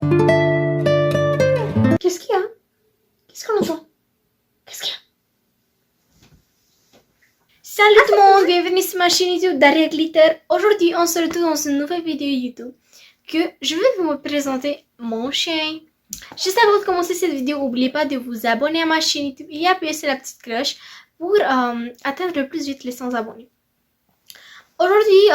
Qu'est-ce qu'il y a? Qu'est-ce qu'on entend? Qu'est-ce qu'il y a? Salut tout le monde, bienvenue sur ma chaîne YouTube Daria Glitter. Aujourd'hui, on se retrouve dans une nouvelle vidéo YouTube que je vais vous présenter mon chien. Juste avant de commencer cette vidéo, n'oubliez pas de vous abonner à ma chaîne YouTube et appuyer sur la petite cloche pour atteindre le plus vite les 100 abonnés. Aujourd'hui,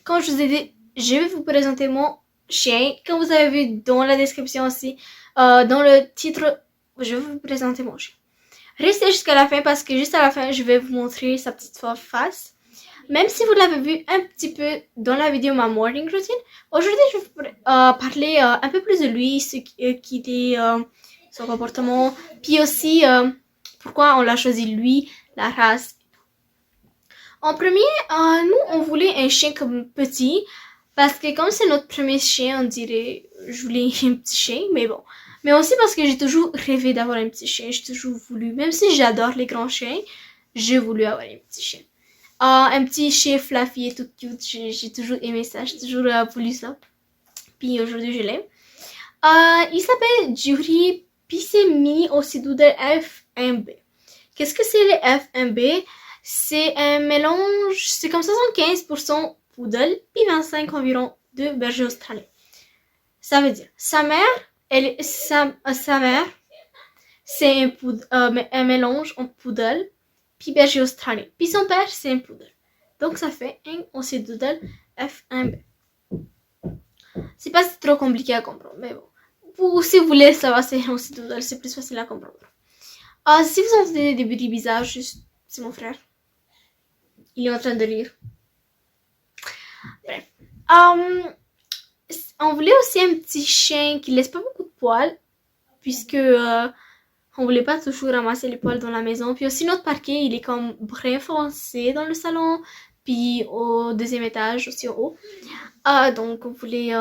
comme je vous ai dit, je vais vous présenter mon chien. Comme vous avez vu dans la description aussi, dans le titre, je vais vous présenter mon chien. Restez jusqu'à la fin parce que juste à la fin, je vais vous montrer sa petite face. Même si vous l'avez vu un petit peu dans la vidéo ma morning routine, aujourd'hui je vais vous parler un peu plus de lui, ce qu'il est, son comportement, puis aussi pourquoi on l'a choisi lui, la race. En premier, nous on voulait un chien comme petit parce que comme c'est notre premier chien, on dirait je voulais un petit chien, mais bon. Mais aussi parce que j'ai toujours rêvé d'avoir un petit chien, j'ai toujours voulu, même si j'adore les grands chiens, j'ai voulu avoir un petit chien. Un petit chien fluffy et tout cute, j'ai toujours aimé ça, j'ai toujours voulu ça. Puis aujourd'hui je l'aime. Il s'appelle Jury, puis c'est mini aussi doodle F1B. Qu'est-ce que c'est le F1B? C'est un mélange, c'est comme 75% poodle, puis 25 environ de berger australien. Ça veut dire, sa mère, sa mère, c'est un mélange entre poodle puis berger australien. Puis son père, c'est un poodle. Donc ça fait un aussi doodle F1B. C'est pas trop compliqué à comprendre, mais bon. Si vous voulez savoir c'est un aussi doodle, c'est plus facile à comprendre. Si vous entendez des bruits bizarres, juste, c'est mon frère. Il est en train de lire. Bref. On voulait aussi un petit chien qui laisse pas beaucoup de poils, puisque on voulait pas toujours ramasser les poils dans la maison. Puis aussi notre parquet, il est comme brun foncé dans le salon, puis au deuxième étage, aussi au haut. Donc on voulait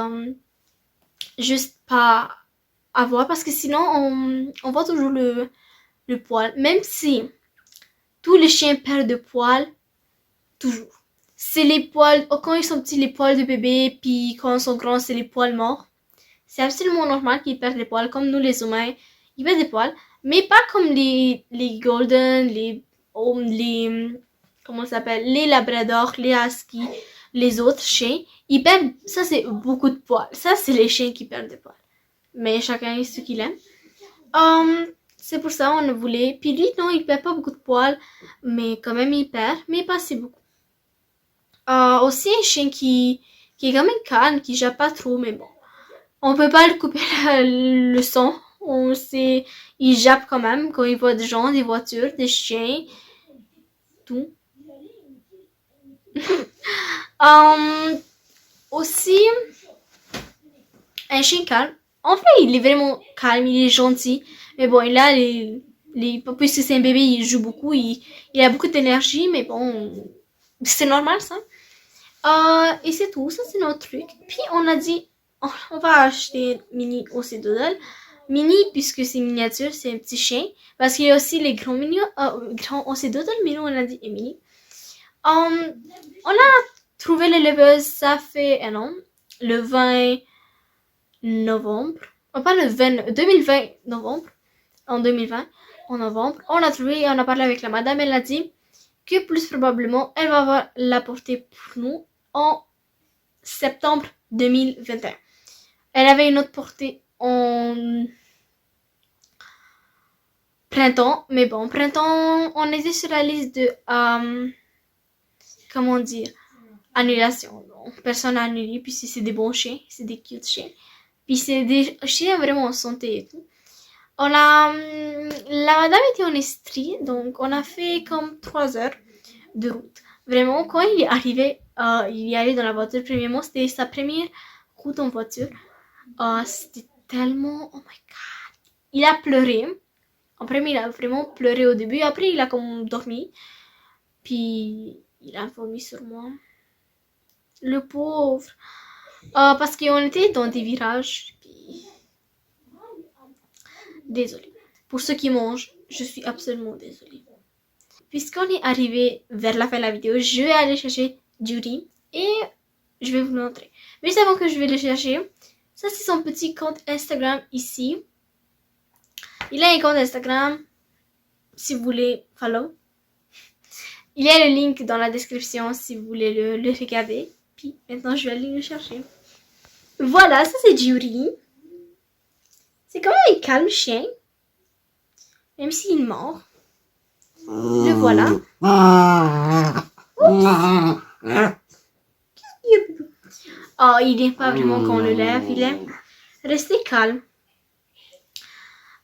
juste pas avoir, parce que sinon on voit toujours le poil. Même si tous les chiens perdent de poils, toujours. C'est les poils, quand ils sont petits, les poils de bébé, puis quand ils sont grands, c'est les poils morts. C'est absolument normal qu'ils perdent les poils, comme nous les humains, ils perdent des poils, mais pas comme les golden, les comment ça s'appelle, les labradors, les huskies, les autres chiens, ils perdent, ça c'est beaucoup de poils. Ça c'est les chiens qui perdent des poils. Mais chacun est ce qu'il aime. C'est pour ça on le voulait. Puis lui, non, il perd pas beaucoup de poils, mais quand même il perd, mais pas assez beaucoup. Aussi un chien qui est quand même calme, qui jappe pas trop, mais bon. On peut pas le couper le son. Il jappe quand même quand il voit des gens, des voitures, des chiens, tout. Aussi, un chien calme. En fait, il est vraiment calme, il est gentil. Mais bon, il a puisque c'est un bébé, il joue beaucoup, il a beaucoup d'énergie, mais bon, c'est normal ça. Et c'est tout, ça c'est notre truc. Puis on a dit, on va acheter Mini aussi doodle. Mini, puisque c'est miniature, c'est un petit chien. Parce qu'il y a aussi les grands grands aussi doodle, mais nous on a dit Mini. On a trouvé l'éleveuse, ça fait un an, le 20 novembre. Pas le 2020 novembre. En 2020, en novembre. On a trouvé, on a parlé avec la madame, elle a dit que plus probablement, elle va l'apporter pour nous en septembre 2021. Elle avait une autre portée en printemps, mais bon, printemps, on était sur la liste de, comment dire, annulation. Bon, personne n'a annulé, puis c'est des bons chiens, c'est des cute chiens. Puis c'est des chiens vraiment en santé et tout. La madame était en Estrie, donc on a fait comme 3 heures de route. Vraiment, quand il est arrivé, il y allait dans la voiture, premièrement, c'était sa première route en voiture. C'était tellement, oh my god. Il a pleuré. En premier, il a vraiment pleuré au début. Après, il a comme dormi. Puis, il a vomi sur moi. Le pauvre. Parce qu'on était dans des virages. Puis... Désolée. Pour ceux qui mangent, je suis absolument désolée. Puisqu'on est arrivé vers la fin de la vidéo, je vais aller chercher Judy. Et je vais vous le montrer. Mais juste avant que je vais le chercher, Ça, c'est son petit compte Instagram ici. Il a un compte Instagram, si vous voulez follow. Il y a le link dans la description si vous voulez le regarder. Puis maintenant, je vais aller le chercher. Voilà, ça c'est Judy. C'est quand même un calme chien. Même s'il est mort. Le voilà. Oh, il n'est pas vraiment qu'on le lève. Il est resté calme.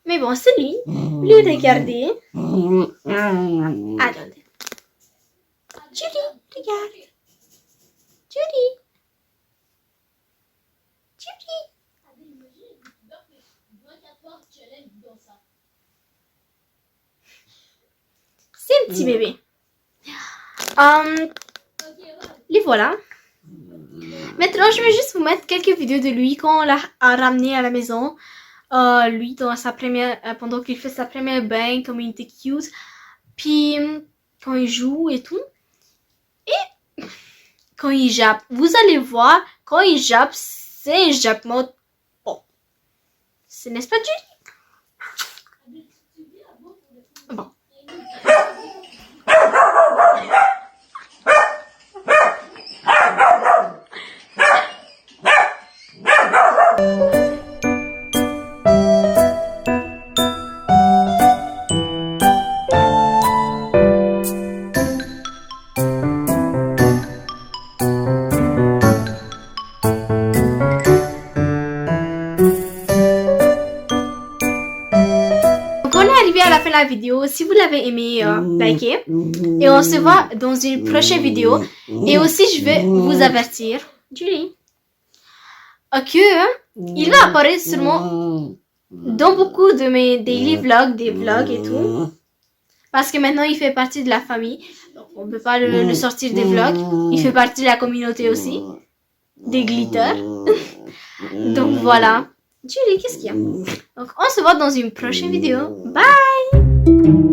Mais bon, c'est lui. Lui, regardez. Attendez. Judy, regarde. Judy. Judy. C'est un petit bébé. Les voilà. Maintenant, je vais juste vous mettre quelques vidéos de lui quand on l'a ramené à la maison. Lui, dans sa première, pendant qu'il fait sa première bain, comme il était cute. Puis, quand il joue et tout. Et quand il jappe. Vous allez voir, quand il jappe, c'est un jappement. Bon. Ce n'est pas Judy? Bon. À la fin de la vidéo, si vous l'avez aimé, likez. Et on se voit dans une prochaine vidéo. Et aussi, je vais vous avertir, Julie, que il va apparaître seulement dans beaucoup de mes daily vlogs, des vlogs et tout. Parce que maintenant, il fait partie de la famille. Donc, on ne peut pas le sortir des vlogs. Il fait partie de la communauté aussi. Des glitters. Donc, voilà. Julie, qu'est-ce qu'il y a? Donc, on se voit dans une prochaine vidéo. Bye!